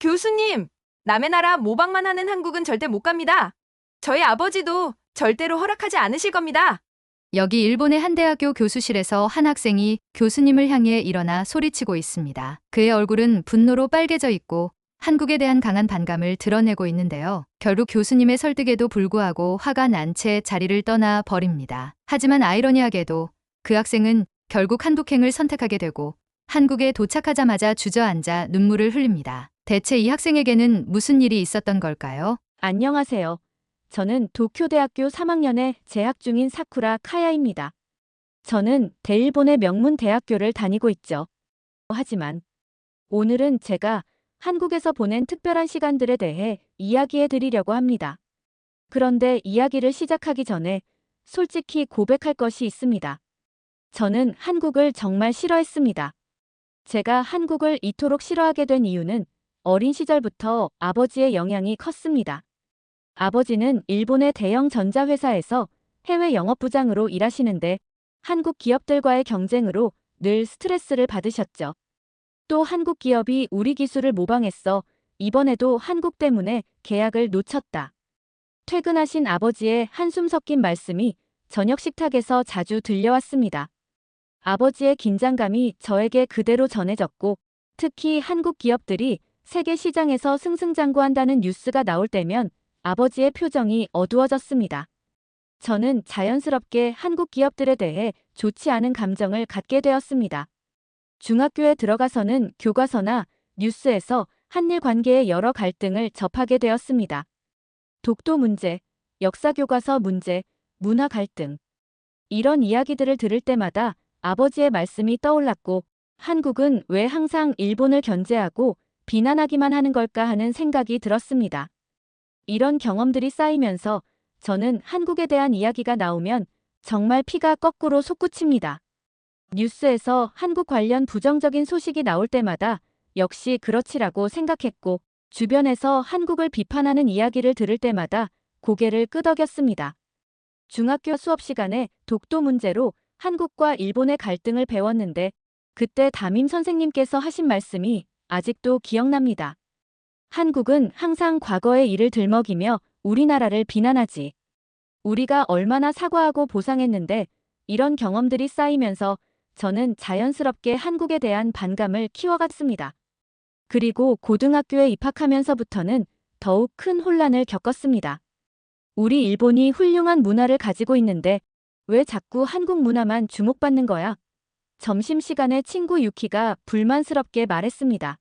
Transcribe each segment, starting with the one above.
교수님, 남의 나라 모방만 하는 한국은 절대 못 갑니다. 저희 아버지도 절대로 허락하지 않으실 겁니다. 여기 일본의 한 대학교 교수실에서 한 학생이 교수님을 향해 일어나 소리치고 있습니다. 그의 얼굴은 분노로 빨개져 있고 한국에 대한 강한 반감을 드러내고 있는데요. 결국 교수님의 설득에도 불구하고 화가 난 채 자리를 떠나 버립니다. 하지만 아이러니하게도 그 학생은 결국 한국행을 선택하게 되고 한국에 도착하자마자 주저앉아 눈물을 흘립니다. 대체 이 학생에게는 무슨 일이 있었던 걸까요? 안녕하세요. 저는 도쿄대학교 3학년에 재학 중인 사쿠라 카야입니다. 저는 대일본의 명문 대학교를 다니고 있죠. 하지만 오늘은 제가 한국에서 보낸 특별한 시간들에 대해 이야기해 드리려고 합니다. 그런데 이야기를 시작하기 전에 솔직히 고백할 것이 있습니다. 저는 한국을 정말 싫어했습니다. 제가 한국을 이토록 싫어하게 된 이유는 어린 시절부터 아버지의 영향이 컸습니다. 아버지는 일본의 대형 전자회사에서 해외 영업부장으로 일하시는데 한국 기업들과의 경쟁으로 늘 스트레스를 받으셨죠. 또 한국 기업이 우리 기술을 모방했어 이번에도 한국 때문에 계약을 놓쳤다. 퇴근하신 아버지의 한숨 섞인 말씀이 저녁 식탁에서 자주 들려왔습니다. 아버지의 긴장감이 저에게 그대로 전해졌고 특히 한국 기업들이 세계 시장에서 승승장구한다는 뉴스가 나올 때면 아버지의 표정이 어두워졌습니다. 저는 자연스럽게 한국 기업들에 대해 좋지 않은 감정을 갖게 되었습니다. 중학교에 들어가서는 교과서나 뉴스에서 한일 관계의 여러 갈등을 접하게 되었습니다. 독도 문제, 역사 교과서 문제, 문화 갈등. 이런 이야기들을 들을 때마다 아버지의 말씀이 떠올랐고 한국은 왜 항상 일본을 견제하고 비난하기만 하는 걸까 하는 생각이 들었습니다. 이런 경험들이 쌓이면서 저는 한국에 대한 이야기가 나오면 정말 피가 거꾸로 솟구칩니다. 뉴스에서 한국 관련 부정적인 소식이 나올 때마다 역시 그렇지라고 생각했고 주변에서 한국을 비판하는 이야기를 들을 때마다 고개를 끄덕였습니다. 중학교 수업 시간에 독도 문제로 한국과 일본의 갈등을 배웠는데 그때 담임 선생님께서 하신 말씀이 아직도 기억납니다. 한국은 항상 과거의 일을 들먹이며 우리나라를 비난하지. 우리가 얼마나 사과하고 보상했는데 이런 경험들이 쌓이면서 저는 자연스럽게 한국에 대한 반감을 키워갔습니다. 그리고 고등학교에 입학하면서부터는 더욱 큰 혼란을 겪었습니다. 우리 일본이 훌륭한 문화를 가지고 있는데 왜 자꾸 한국 문화만 주목받는 거야? 점심시간에 친구 유키가 불만스럽게 말했습니다.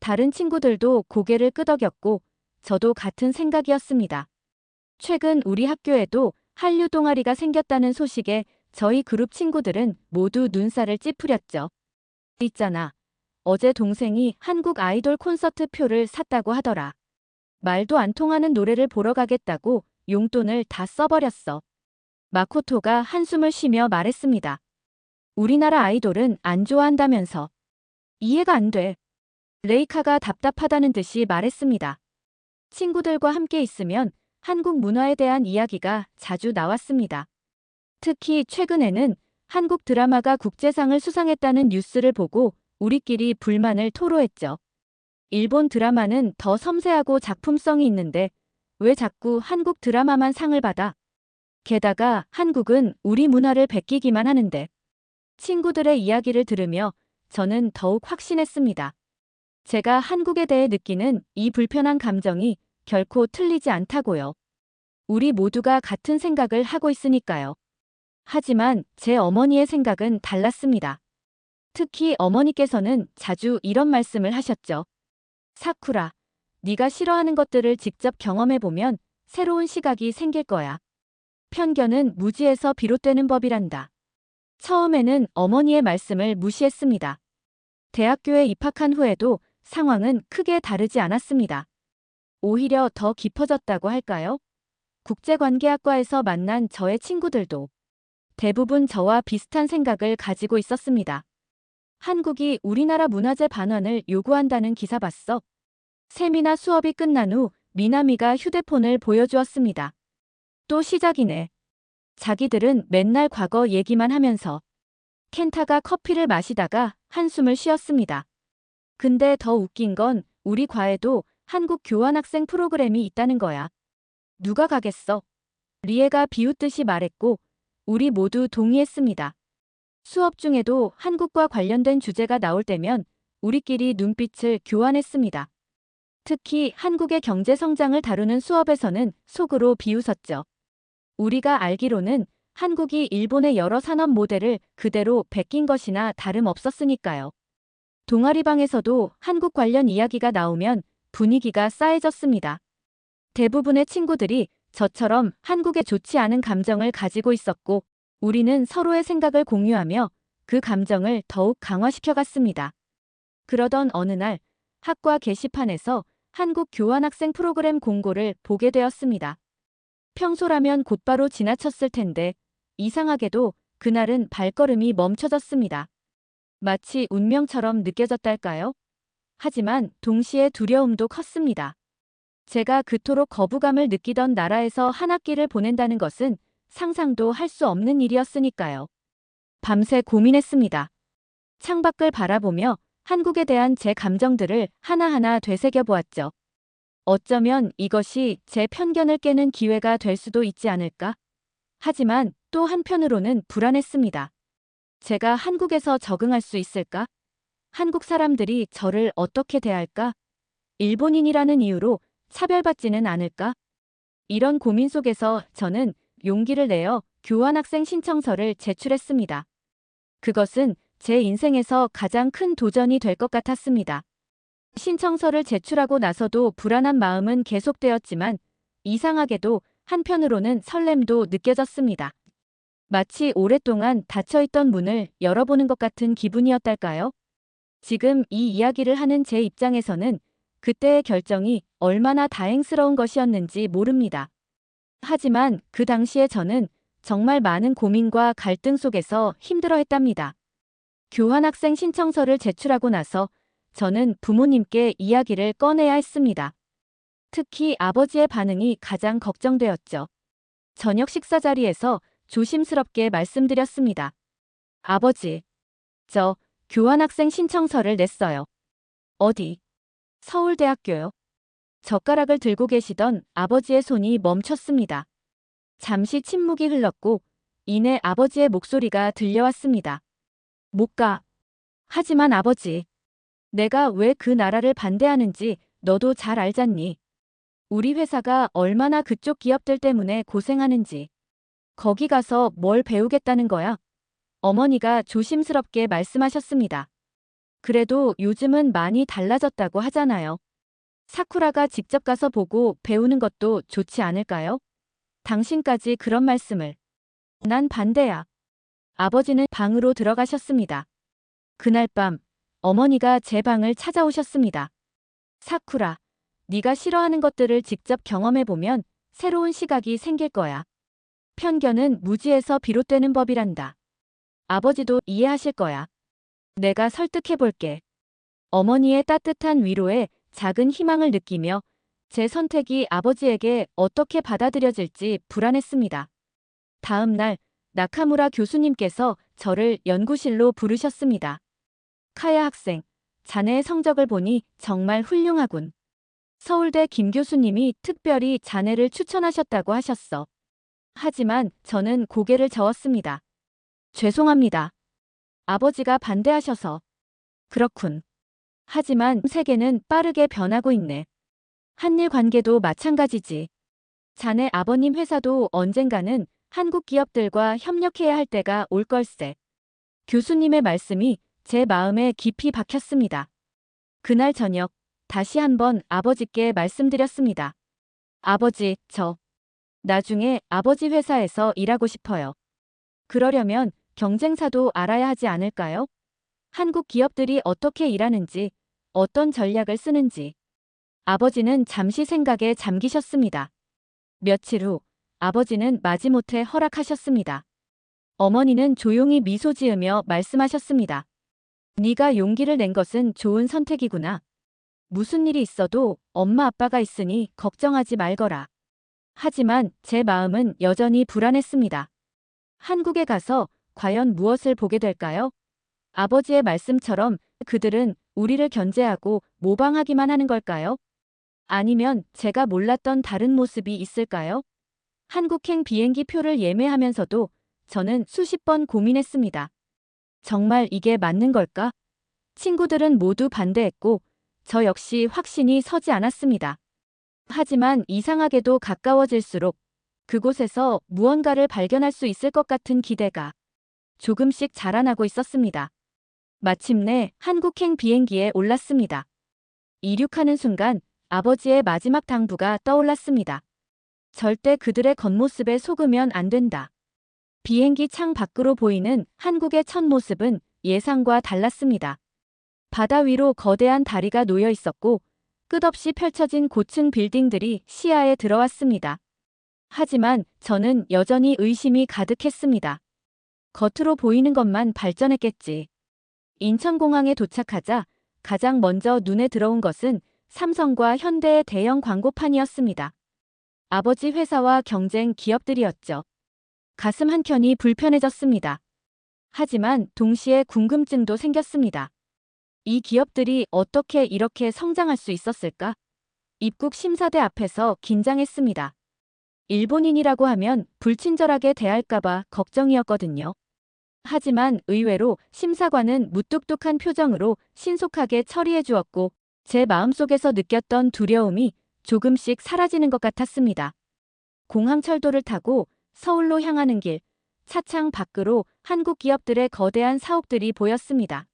다른 친구들도 고개를 끄덕였고 저도 같은 생각이었습니다. 최근 우리 학교에도 한류 동아리가 생겼다는 소식에 저희 그룹 친구들은 모두 눈살을 찌푸렸죠. 있잖아. 어제 동생이 한국 아이돌 콘서트 표를 샀다고 하더라. 말도 안 통하는 노래를 보러 가겠다고 용돈을 다 써버렸어. 마코토가 한숨을 쉬며 말했습니다. 우리나라 아이돌은 안 좋아한다면서. 이해가 안 돼. 레이카가 답답하다는 듯이 말했습니다. 친구들과 함께 있으면 한국 문화에 대한 이야기가 자주 나왔습니다. 특히 최근에는 한국 드라마가 국제상을 수상했다는 뉴스를 보고 우리끼리 불만을 토로했죠. 일본 드라마는 더 섬세하고 작품성이 있는데 왜 자꾸 한국 드라마만 상을 받아? 게다가 한국은 우리 문화를 베끼기만 하는데. 친구들의 이야기를 들으며 저는 더욱 확신했습니다. 제가 한국에 대해 느끼는 이 불편한 감정이 결코 틀리지 않다고요. 우리 모두가 같은 생각을 하고 있으니까요. 하지만 제 어머니의 생각은 달랐습니다. 특히 어머니께서는 자주 이런 말씀을 하셨죠. 사쿠라, 네가 싫어하는 것들을 직접 경험해보면 새로운 시각이 생길 거야. 편견은 무지에서 비롯되는 법이란다. 처음에는 어머니의 말씀을 무시했습니다. 대학교에 입학한 후에도 상황은 크게 다르지 않았습니다. 오히려 더 깊어졌다고 할까요? 국제관계학과에서 만난 저의 친구들도 대부분 저와 비슷한 생각을 가지고 있었습니다. 한국이 우리나라 문화재 반환을 요구한다는 기사 봤어? 세미나 수업이 끝난 후 미나미가 휴대폰을 보여주었습니다. 또 시작이네. 자기들은 맨날 과거 얘기만 하면서. 켄타가 커피를 마시다가 한숨을 쉬었습니다. 근데 더 웃긴 건 우리 과에도 한국 교환학생 프로그램이 있다는 거야. 누가 가겠어? 리에가 비웃듯이 말했고 우리 모두 동의했습니다. 수업 중에도 한국과 관련된 주제가 나올 때면 우리끼리 눈빛을 교환했습니다. 특히 한국의 경제 성장을 다루는 수업에서는 속으로 비웃었죠. 우리가 알기로는 한국이 일본의 여러 산업 모델을 그대로 베낀 것이나 다름없었으니까요. 동아리방에서도 한국 관련 이야기가 나오면 분위기가 싸해졌습니다. 대부분의 친구들이 저처럼 한국에 좋지 않은 감정을 가지고 있었고 우리는 서로의 생각을 공유하며 그 감정을 더욱 강화시켜갔습니다. 그러던 어느 날 학과 게시판에서 한국 교환학생 프로그램 공고를 보게 되었습니다. 평소라면 곧바로 지나쳤을 텐데 이상하게도 그날은 발걸음이 멈춰졌습니다. 마치 운명처럼 느껴졌달까요? 하지만 동시에 두려움도 컸습니다. 제가 그토록 거부감을 느끼던 나라에서 한 학기를 보낸다는 것은 상상도 할 수 없는 일이었으니까요. 밤새 고민했습니다. 창밖을 바라보며 한국에 대한 제 감정들을 하나하나 되새겨 보았죠. 어쩌면 이것이 제 편견을 깨는 기회가 될 수도 있지 않을까? 하지만 또 한편으로는 불안했습니다. 제가 한국에서 적응할 수 있을까? 한국 사람들이 저를 어떻게 대할까? 일본인이라는 이유로 차별받지는 않을까? 이런 고민 속에서 저는 용기를 내어 교환학생 신청서를 제출했습니다. 그것은 제 인생에서 가장 큰 도전이 될 것 같았습니다. 신청서를 제출하고 나서도 불안한 마음은 계속되었지만 이상하게도 한편으로는 설렘도 느껴졌습니다. 마치 오랫동안 닫혀있던 문을 열어보는 것 같은 기분이었달까요? 지금 이 이야기를 하는 제 입장에서는 그때의 결정이 얼마나 다행스러운 것이었는지 모릅니다. 하지만 그 당시에 저는 정말 많은 고민과 갈등 속에서 힘들어했답니다. 교환학생 신청서를 제출하고 나서 저는 부모님께 이야기를 꺼내야 했습니다. 특히 아버지의 반응이 가장 걱정되었죠. 저녁 식사 자리에서 조심스럽게 말씀드렸습니다. 아버지, 저 교환학생 신청서를 냈어요. 어디? 서울대학교요. 젓가락을 들고 계시던 아버지의 손이 멈췄습니다. 잠시 침묵이 흘렀고 이내 아버지의 목소리가 들려왔습니다. 못 가. 하지만 아버지, 내가 왜 그 나라를 반대하는지 너도 잘 알잖니. 우리 회사가 얼마나 그쪽 기업들 때문에 고생하는지. 거기 가서 뭘 배우겠다는 거야? 어머니가 조심스럽게 말씀하셨습니다. 그래도 요즘은 많이 달라졌다고 하잖아요. 사쿠라가 직접 가서 보고 배우는 것도 좋지 않을까요? 당신까지 그런 말씀을. 난 반대야. 아버지는 방으로 들어가셨습니다. 그날 밤 어머니가 제 방을 찾아오셨습니다. 사쿠라, 네가 싫어하는 것들을 직접 경험해보면 새로운 시각이 생길 거야. 편견은 무지에서 비롯되는 법이란다. 아버지도 이해하실 거야. 내가 설득해볼게. 어머니의 따뜻한 위로에 작은 희망을 느끼며 제 선택이 아버지에게 어떻게 받아들여질지 불안했습니다. 다음 날 나카무라 교수님께서 저를 연구실로 부르셨습니다. 카야 학생, 자네의 성적을 보니 정말 훌륭하군. 서울대 김 교수님이 특별히 자네를 추천하셨다고 하셨어. 하지만 저는 고개를 저었습니다. 죄송합니다. 아버지가 반대하셔서. 그렇군. 하지만 세계는 빠르게 변하고 있네. 한일 관계도 마찬가지지. 자네 아버님 회사도 언젠가는 한국 기업들과 협력해야 할 때가 올 걸세. 교수님의 말씀이 제 마음에 깊이 박혔습니다. 그날 저녁 다시 한번 아버지께 말씀드렸습니다. 아버지, 저 나중에 아버지 회사에서 일하고 싶어요. 그러려면 경쟁사도 알아야 하지 않을까요? 한국 기업들이 어떻게 일하는지, 어떤 전략을 쓰는지. 아버지는 잠시 생각에 잠기셨습니다. 며칠 후 아버지는 마지못해 허락하셨습니다. 어머니는 조용히 미소 지으며 말씀하셨습니다. 네가 용기를 낸 것은 좋은 선택이구나. 무슨 일이 있어도 엄마 아빠가 있으니 걱정하지 말거라. 하지만 제 마음은 여전히 불안했습니다. 한국에 가서 과연 무엇을 보게 될까요? 아버지의 말씀처럼 그들은 우리를 견제하고 모방하기만 하는 걸까요? 아니면 제가 몰랐던 다른 모습이 있을까요? 한국행 비행기 표를 예매하면서도 저는 수십 번 고민했습니다. 정말 이게 맞는 걸까? 친구들은 모두 반대했고 저 역시 확신이 서지 않았습니다. 하지만 이상하게도 가까워질수록 그곳에서 무언가를 발견할 수 있을 것 같은 기대가 조금씩 자라나고 있었습니다. 마침내 한국행 비행기에 올랐습니다. 이륙하는 순간 아버지의 마지막 당부가 떠올랐습니다. 절대 그들의 겉모습에 속으면 안 된다. 비행기 창 밖으로 보이는 한국의 첫 모습은 예상과 달랐습니다. 바다 위로 거대한 다리가 놓여 있었고 끝없이 펼쳐진 고층 빌딩들이 시야에 들어왔습니다. 하지만 저는 여전히 의심이 가득했습니다. 겉으로 보이는 것만 발전했겠지. 인천공항에 도착하자 가장 먼저 눈에 들어온 것은 삼성과 현대의 대형 광고판이었습니다. 아버지 회사와 경쟁 기업들이었죠. 가슴 한켠이 불편해졌습니다. 하지만 동시에 궁금증도 생겼습니다. 이 기업들이 어떻게 이렇게 성장할 수 있었을까? 입국 심사대 앞에서 긴장했습니다. 일본인이라고 하면 불친절하게 대할까봐 걱정이었거든요. 하지만 의외로 심사관은 무뚝뚝한 표정으로 신속하게 처리해 주었고 제 마음속에서 느꼈던 두려움이 조금씩 사라지는 것 같았습니다. 공항철도를 타고 서울로 향하는 길, 차창 밖으로 한국 기업들의 거대한 사옥들이 보였습니다.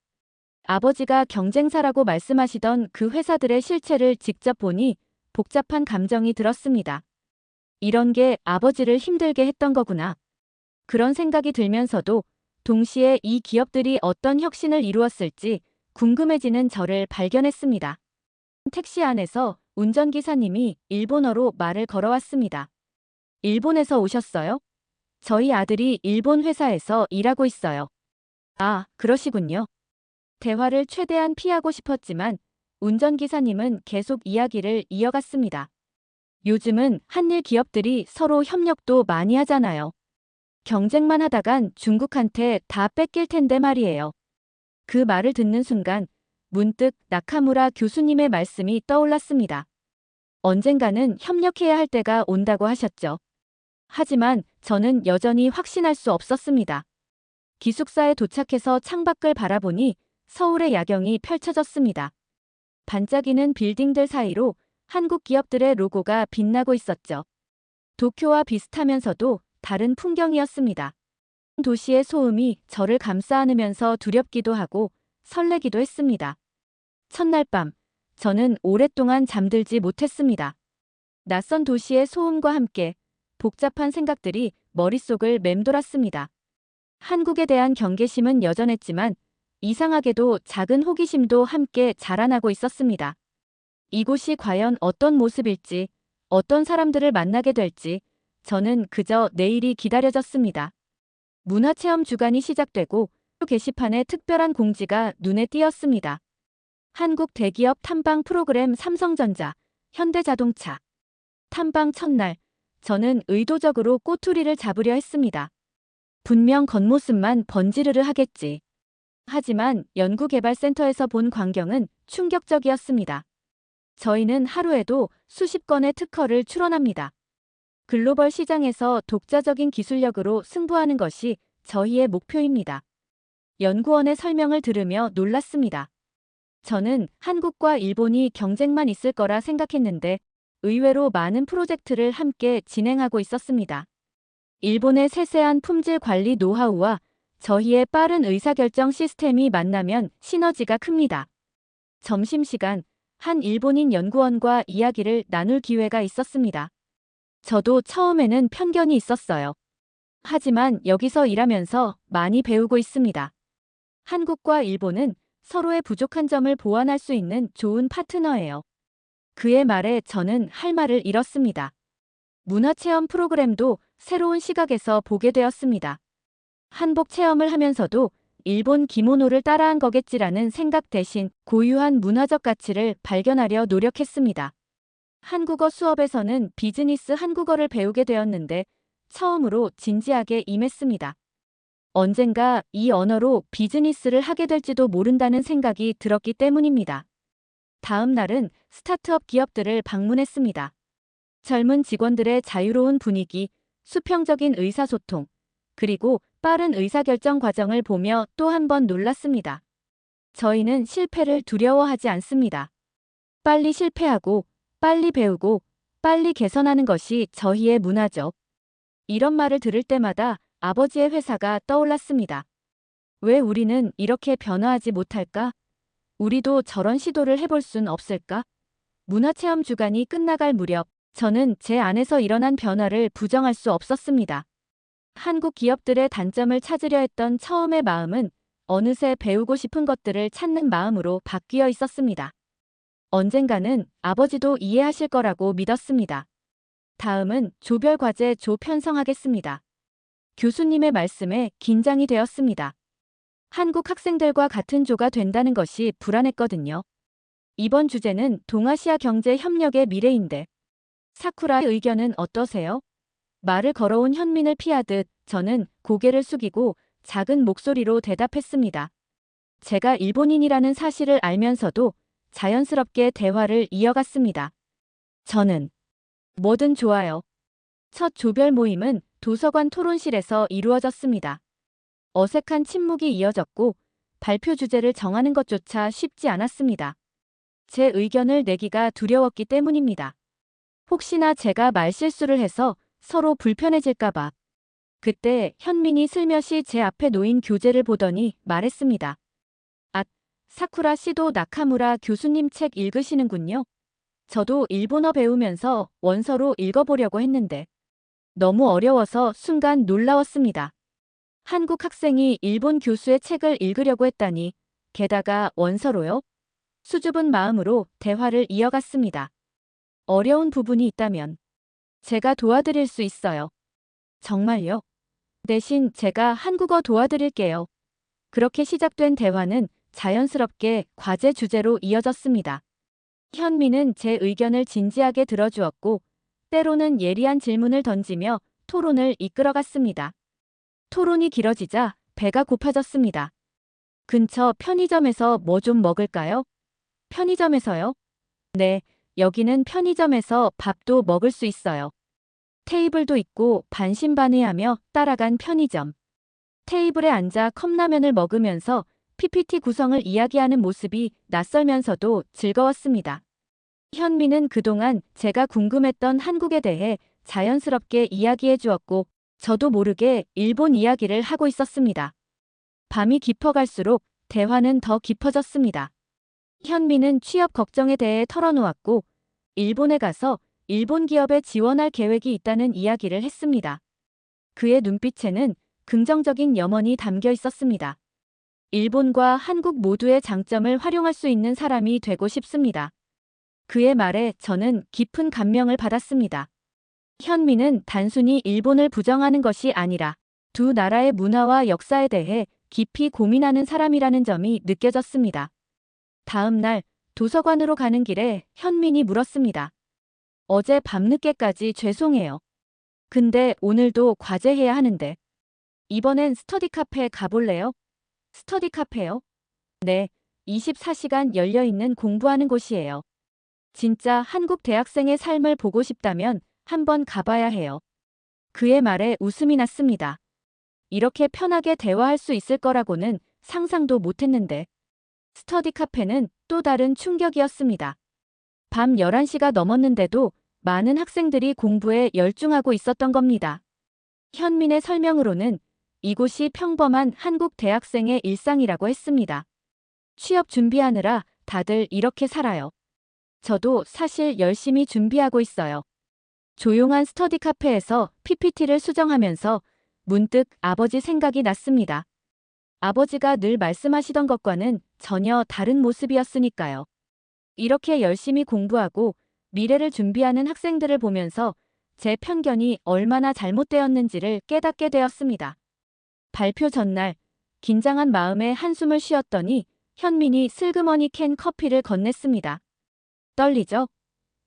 아버지가 경쟁사라고 말씀하시던 그 회사들의 실체를 직접 보니 복잡한 감정이 들었습니다. 이런 게 아버지를 힘들게 했던 거구나. 그런 생각이 들면서도 동시에 이 기업들이 어떤 혁신을 이루었을지 궁금해지는 저를 발견했습니다. 택시 안에서 운전기사님이 일본어로 말을 걸어왔습니다. 일본에서 오셨어요? 저희 아들이 일본 회사에서 일하고 있어요. 아, 그러시군요. 대화를 최대한 피하고 싶었지만 운전기사님은 계속 이야기를 이어갔습니다. 요즘은 한일 기업들이 서로 협력도 많이 하잖아요. 경쟁만 하다간 중국한테 다 뺏길 텐데 말이에요. 그 말을 듣는 순간 문득 나카무라 교수님의 말씀이 떠올랐습니다. 언젠가는 협력해야 할 때가 온다고 하셨죠. 하지만 저는 여전히 확신할 수 없었습니다. 기숙사에 도착해서 창밖을 바라보니 서울의 야경이 펼쳐졌습니다. 반짝이는 빌딩들 사이로 한국 기업들의 로고가 빛나고 있었죠. 도쿄와 비슷하면서도 다른 풍경이었습니다. 도시의 소음이 저를 감싸 안으면서 두렵기도 하고 설레기도 했습니다. 첫날 밤, 저는 오랫동안 잠들지 못했습니다. 낯선 도시의 소음과 함께 복잡한 생각들이 머릿속을 맴돌았습니다. 한국에 대한 경계심은 여전했지만 이상하게도 작은 호기심도 함께 자라나고 있었습니다. 이곳이 과연 어떤 모습일지, 어떤 사람들을 만나게 될지 저는 그저 내일이 기다려졌습니다. 문화체험 주간이 시작되고 게시판에 특별한 공지가 눈에 띄었습니다. 한국 대기업 탐방 프로그램 삼성전자, 현대자동차. 탐방 첫날, 저는 의도적으로 꼬투리를 잡으려 했습니다. 분명 겉모습만 번지르르 하겠지. 하지만 연구개발센터에서 본 광경은 충격적이었습니다. 저희는 하루에도 수십 건의 특허를 출원합니다. 글로벌 시장에서 독자적인 기술력으로 승부하는 것이 저희의 목표입니다. 연구원의 설명을 들으며 놀랐습니다. 저는 한국과 일본이 경쟁만 있을 거라 생각했는데 의외로 많은 프로젝트를 함께 진행하고 있었습니다. 일본의 세세한 품질 관리 노하우와 저희의 빠른 의사결정 시스템이 만나면 시너지가 큽니다. 점심시간, 한 일본인 연구원과 이야기를 나눌 기회가 있었습니다. 저도 처음에는 편견이 있었어요. 하지만 여기서 일하면서 많이 배우고 있습니다. 한국과 일본은 서로의 부족한 점을 보완할 수 있는 좋은 파트너예요. 그의 말에 저는 할 말을 잃었습니다. 문화체험 프로그램도 새로운 시각에서 보게 되었습니다. 한복 체험을 하면서도 일본 기모노를 따라한 거겠지라는 생각 대신 고유한 문화적 가치를 발견하려 노력했습니다. 한국어 수업에서는 비즈니스 한국어를 배우게 되었는데 처음으로 진지하게 임했습니다. 언젠가 이 언어로 비즈니스를 하게 될지도 모른다는 생각이 들었기 때문입니다. 다음 날은 스타트업 기업들을 방문했습니다. 젊은 직원들의 자유로운 분위기, 수평적인 의사소통, 그리고 빠른 의사결정 과정을 보며 또 한 번 놀랐습니다. 저희는 실패를 두려워하지 않습니다. 빨리 실패하고, 빨리 배우고, 빨리 개선하는 것이 저희의 문화죠. 이런 말을 들을 때마다 아버지의 회사가 떠올랐습니다. 왜 우리는 이렇게 변화하지 못할까? 우리도 저런 시도를 해볼 순 없을까? 문화체험 주간이 끝나갈 무렵, 저는 제 안에서 일어난 변화를 부정할 수 없었습니다. 한국 기업들의 단점을 찾으려 했던 처음의 마음은 어느새 배우고 싶은 것들을 찾는 마음으로 바뀌어 있었습니다. 언젠가는 아버지도 이해하실 거라고 믿었습니다. 다음은 조별 과제 조 편성하겠습니다. 교수님의 말씀에 긴장이 되었습니다. 한국 학생들과 같은 조가 된다는 것이 불안했거든요. 이번 주제는 동아시아 경제 협력의 미래인데 사쿠라의 의견은 어떠세요? 말을 걸어온 현민을 피하듯 저는 고개를 숙이고 작은 목소리로 대답했습니다. 제가 일본인이라는 사실을 알면서도 자연스럽게 대화를 이어갔습니다. 저는 뭐든 좋아요. 첫 조별 모임은 도서관 토론실에서 이루어졌습니다. 어색한 침묵이 이어졌고 발표 주제를 정하는 것조차 쉽지 않았습니다. 제 의견을 내기가 두려웠기 때문입니다. 혹시나 제가 말실수를 해서 서로 불편해질까봐. 그때 현민이 슬며시 제 앞에 놓인 교재를 보더니 말했습니다. 아, 사쿠라 시도 나카무라 교수님 책 읽으시는군요. 저도 일본어 배우면서 원서로 읽어보려고 했는데 너무 어려워서 순간 놀라웠습니다. 한국 학생이 일본 교수의 책을 읽으려고 했다니, 게다가 원서로요? 수줍은 마음으로 대화를 이어갔습니다. 어려운 부분이 있다면 제가 도와드릴 수 있어요. 정말요? 대신 제가 한국어 도와드릴게요. 그렇게 시작된 대화는 자연스럽게 과제 주제로 이어졌습니다. 현미는 제 의견을 진지하게 들어주었고 때로는 예리한 질문을 던지며 토론을 이끌어갔습니다. 토론이 길어지자 배가 고파졌습니다. 근처 편의점에서 뭐 좀 먹을까요? 편의점에서요? 네, 여기는 편의점에서 밥도 먹을 수 있어요. 테이블도 있고 반신반의하며 따라간 편의점. 테이블에 앉아 컵라면을 먹으면서 PPT 구성을 이야기하는 모습이 낯설면서도 즐거웠습니다. 현미는 그동안 제가 궁금했던 한국에 대해 자연스럽게 이야기해 주었고 저도 모르게 일본 이야기를 하고 있었습니다. 밤이 깊어갈수록 대화는 더 깊어졌습니다. 현미는 취업 걱정에 대해 털어놓았고 일본에 가서 일본 기업에 지원할 계획이 있다는 이야기를 했습니다. 그의 눈빛에는 긍정적인 염원이 담겨 있었습니다. 일본과 한국 모두의 장점을 활용할 수 있는 사람이 되고 싶습니다. 그의 말에 저는 깊은 감명을 받았습니다. 현미는 단순히 일본을 부정하는 것이 아니라 두 나라의 문화와 역사에 대해 깊이 고민하는 사람이라는 점이 느껴졌습니다. 다음 날 도서관으로 가는 길에 현민이 물었습니다. 어제 밤늦게까지 죄송해요. 근데 오늘도 과제해야 하는데. 이번엔 스터디 카페 가볼래요? 스터디 카페요? 네, 24시간 열려있는 공부하는 곳이에요. 진짜 한국 대학생의 삶을 보고 싶다면 한번 가봐야 해요. 그의 말에 웃음이 났습니다. 이렇게 편하게 대화할 수 있을 거라고는 상상도 못했는데. 스터디 카페는 또 다른 충격이었습니다. 밤 11시가 넘었는데도 많은 학생들이 공부에 열중하고 있었던 겁니다. 현민의 설명으로는 이곳이 평범한 한국 대학생의 일상이라고 했습니다. 취업 준비하느라 다들 이렇게 살아요. 저도 사실 열심히 준비하고 있어요. 조용한 스터디 카페에서 PPT를 수정하면서 문득 아버지 생각이 났습니다. 아버지가 늘 말씀하시던 것과는 전혀 다른 모습이었으니까요. 이렇게 열심히 공부하고 미래를 준비하는 학생들을 보면서 제 편견이 얼마나 잘못되었는지를 깨닫게 되었습니다. 발표 전날 긴장한 마음에 한숨을 쉬었더니 현민이 슬그머니 캔 커피를 건넸습니다. 떨리죠?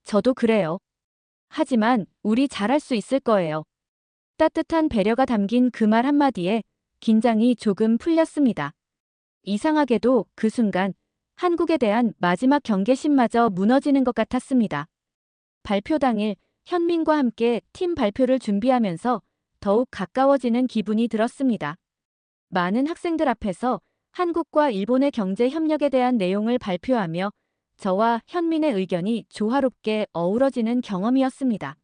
저도 그래요. 하지만 우리 잘할 수 있을 거예요. 따뜻한 배려가 담긴 그 말 한마디에 긴장이 조금 풀렸습니다. 이상하게도 그 순간 한국에 대한 마지막 경계심마저 무너지는 것 같았습니다. 발표 당일 현민과 함께 팀 발표를 준비하면서 더욱 가까워지는 기분이 들었습니다. 많은 학생들 앞에서 한국과 일본의 경제 협력에 대한 내용을 발표하며 저와 현민의 의견이 조화롭게 어우러지는 경험이었습니다.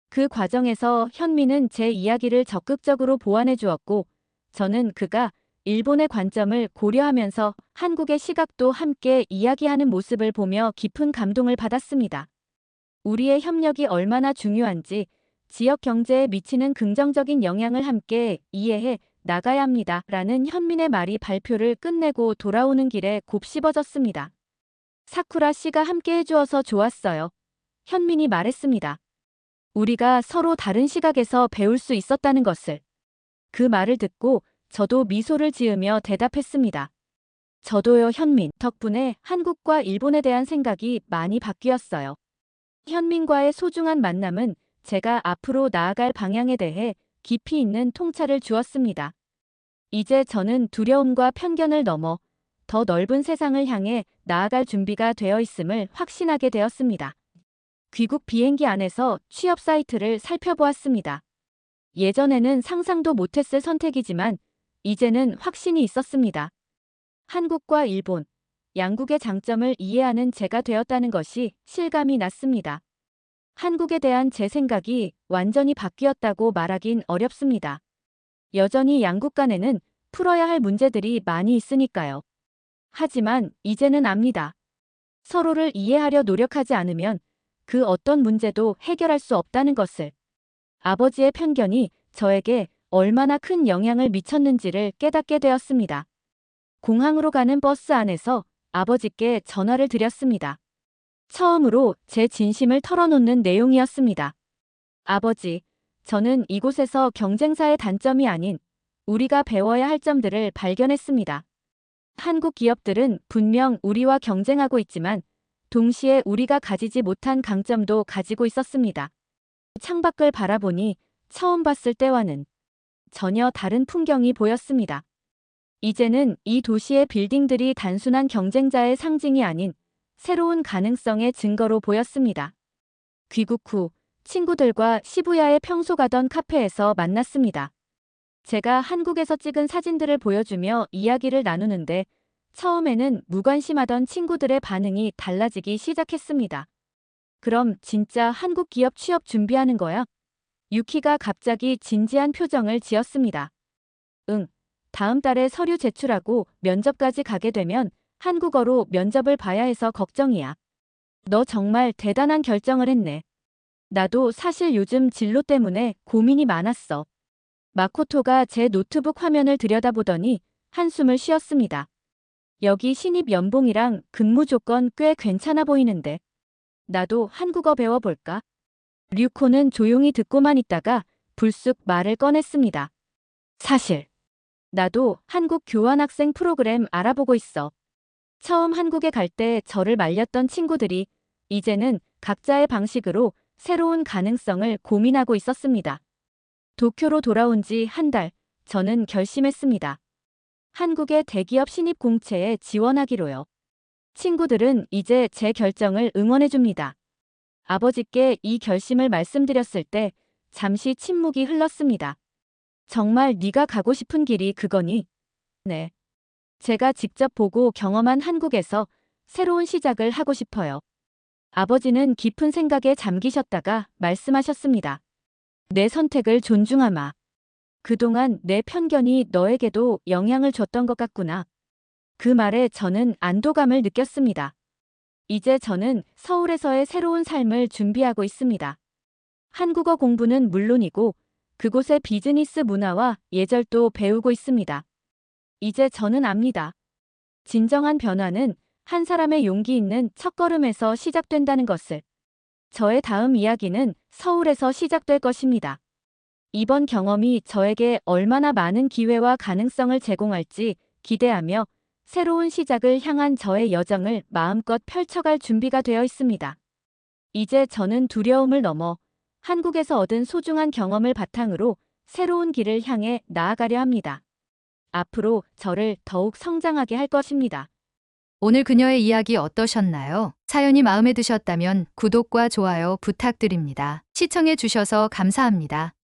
그 과정에서 현민은 제 이야기를 적극적으로 보완해 주었고, 저는 그가 일본의 관점을 고려하면서 한국의 시각도 함께 이야기하는 모습을 보며 깊은 감동을 받았습니다. 우리의 협력이 얼마나 중요한지, 지역 경제에 미치는 긍정적인 영향을 함께 이해해 나가야 합니다. 라는 현민의 말이 발표를 끝내고 돌아오는 길에 곱씹어졌습니다. 사쿠라 씨가 함께 해주어서 좋았어요. 현민이 말했습니다. 우리가 서로 다른 시각에서 배울 수 있었다는 것을. 그 말을 듣고 저도 미소를 지으며 대답했습니다. 저도요, 현민. 덕분에 한국과 일본에 대한 생각이 많이 바뀌었어요. 현민과의 소중한 만남은 제가 앞으로 나아갈 방향에 대해 깊이 있는 통찰을 주었습니다. 이제 저는 두려움과 편견을 넘어 더 넓은 세상을 향해 나아갈 준비가 되어 있음을 확신하게 되었습니다. 귀국 비행기 안에서 취업 사이트를 살펴보았습니다. 예전에는 상상도 못했을 선택이지만 이제는 확신이 있었습니다. 한국과 일본, 양국의 장점을 이해하는 제가 되었다는 것이 실감이 났습니다. 한국에 대한 제 생각이 완전히 바뀌었다고 말하긴 어렵습니다. 여전히 양국 간에는 풀어야 할 문제들이 많이 있으니까요. 하지만 이제는 압니다. 서로를 이해하려 노력하지 않으면 그 어떤 문제도 해결할 수 없다는 것을. 아버지의 편견이 저에게 얼마나 큰 영향을 미쳤는지를 깨닫게 되었습니다. 공항으로 가는 버스 안에서 아버지께 전화를 드렸습니다. 처음으로 제 진심을 털어놓는 내용이었습니다. 아버지, 저는 이곳에서 경쟁사의 단점이 아닌 우리가 배워야 할 점들을 발견했습니다. 한국 기업들은 분명 우리와 경쟁하고 있지만 동시에 우리가 가지지 못한 강점도 가지고 있었습니다. 창밖을 바라보니 처음 봤을 때와는 전혀 다른 풍경이 보였습니다. 이제는 이 도시의 빌딩들이 단순한 경쟁자의 상징이 아닌 새로운 가능성의 증거로 보였습니다. 귀국 후 친구들과 시부야의 평소 가던 카페에서 만났습니다. 제가 한국에서 찍은 사진들을 보여주며 이야기를 나누는데 처음에는 무관심하던 친구들의 반응이 달라지기 시작했습니다. 그럼 진짜 한국 기업 취업 준비하는 거야? 유키가 갑자기 진지한 표정을 지었습니다. 응, 다음 달에 서류 제출하고 면접까지 가게 되면 한국어로 면접을 봐야 해서 걱정이야. 너 정말 대단한 결정을 했네. 나도 사실 요즘 진로 때문에 고민이 많았어. 마코토가 제 노트북 화면을 들여다보더니 한숨을 쉬었습니다. 여기 신입 연봉이랑 근무 조건 꽤 괜찮아 보이는데. 나도 한국어 배워볼까? 류코는 조용히 듣고만 있다가 불쑥 말을 꺼냈습니다. 사실 나도 한국 교환학생 프로그램 알아보고 있어. 처음 한국에 갈 때 저를 말렸던 친구들이 이제는 각자의 방식으로 새로운 가능성을 고민하고 있었습니다. 도쿄로 돌아온 지 한 달, 저는 결심했습니다. 한국의 대기업 신입 공채에 지원하기로요. 친구들은 이제 제 결정을 응원해줍니다. 아버지께 이 결심을 말씀드렸을 때 잠시 침묵이 흘렀습니다. 정말 네가 가고 싶은 길이 그거니? 네. 제가 직접 보고 경험한 한국에서 새로운 시작을 하고 싶어요. 아버지는 깊은 생각에 잠기셨다가 말씀하셨습니다. 내 선택을 존중하마. 그동안 내 편견이 너에게도 영향을 줬던 것 같구나. 그 말에 저는 안도감을 느꼈습니다. 이제 저는 서울에서의 새로운 삶을 준비하고 있습니다. 한국어 공부는 물론이고 그곳의 비즈니스 문화와 예절도 배우고 있습니다. 이제 저는 압니다. 진정한 변화는 한 사람의 용기 있는 첫걸음에서 시작된다는 것을. 저의 다음 이야기는 서울에서 시작될 것입니다. 이번 경험이 저에게 얼마나 많은 기회와 가능성을 제공할지 기대하며 새로운 시작을 향한 저의 여정을 마음껏 펼쳐갈 준비가 되어 있습니다. 이제 저는 두려움을 넘어 한국에서 얻은 소중한 경험을 바탕으로 새로운 길을 향해 나아가려 합니다. 앞으로 저를 더욱 성장하게 할 것입니다. 오늘 그녀의 이야기 어떠셨나요? 사연이 마음에 드셨다면 구독과 좋아요 부탁드립니다. 시청해 주셔서 감사합니다.